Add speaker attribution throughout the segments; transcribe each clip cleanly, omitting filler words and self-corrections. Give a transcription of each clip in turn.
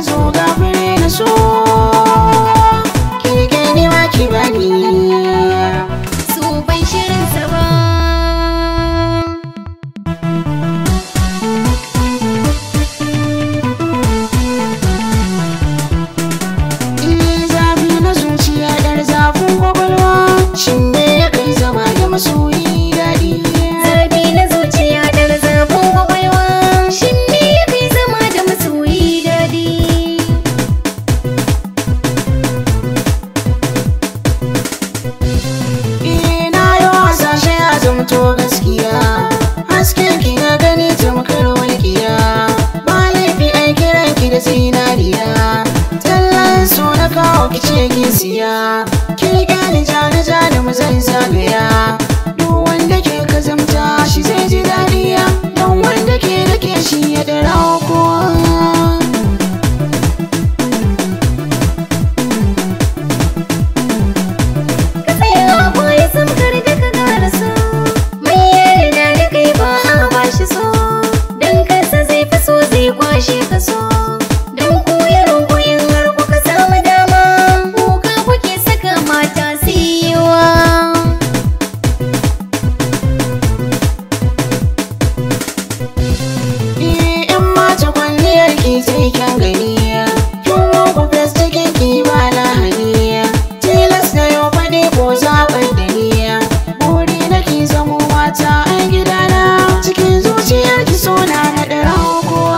Speaker 1: zo ga fure na so kirge ni ma ki bani
Speaker 2: so ban shirin sa ba.
Speaker 1: zafi na zuciya dar zafin kwakwalwa shin me ya kai zama da masoyi daɗi
Speaker 2: Zafi na zuciya dar zafin kwakwalwa shin me ya kai zama da masoyi daɗi.
Speaker 1: na yi hasashe ya zamto gaskiya hasken ki na gani tamkar walƙiya ba laifi ai kiran ki da zinariya tallan so na kawo ki ce ki siya ki gani jana jana mu zan zagaya duk wanda ke kazamta shi zai ji dariya don wanda ke rake shi ya dara kowa
Speaker 2: Ka tsaya a baya samkar da ka gara so mai yarda da kai ba a bashi so don kansa zai fi so zai kwashe ka so don koyarwa koyin har kuka samu dama kuka kuke saka mata siwa.
Speaker 1: in mata kwalliyar ki sai kyan gani kin muku fes cikin ki ba lahani tilas na yau faɗi ko zaɓar da niyya buri na ki zamo mata a gidana cikin zuciyar ki so na ɗara kowa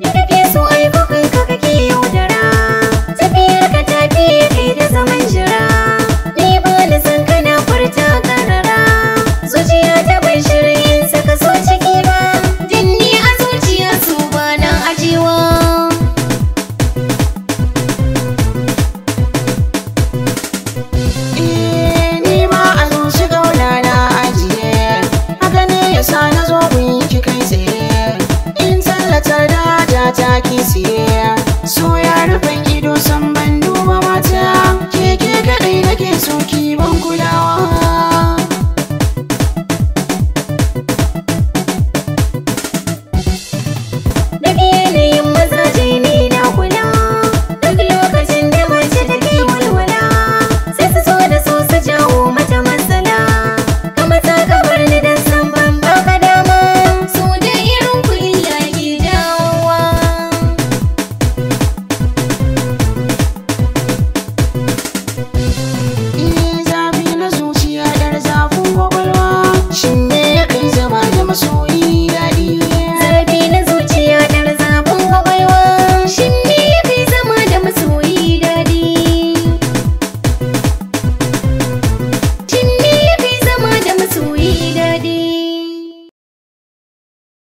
Speaker 2: Da kake so ai kukan ka kake yaudara tafiyar ka tafi kai da zaman jira ni ba da san kana furta karara zuciya ta bai shirin saka so ciki ba jinni a zuciya su ba na ajiwa.
Speaker 1: ni ma a zuci gauna na ajiye haka ne yasa na zo gun ki kai tsaye in tallatar da ta ki siye so ya rufin ido san ban duba mata ke kaɗai nake so ki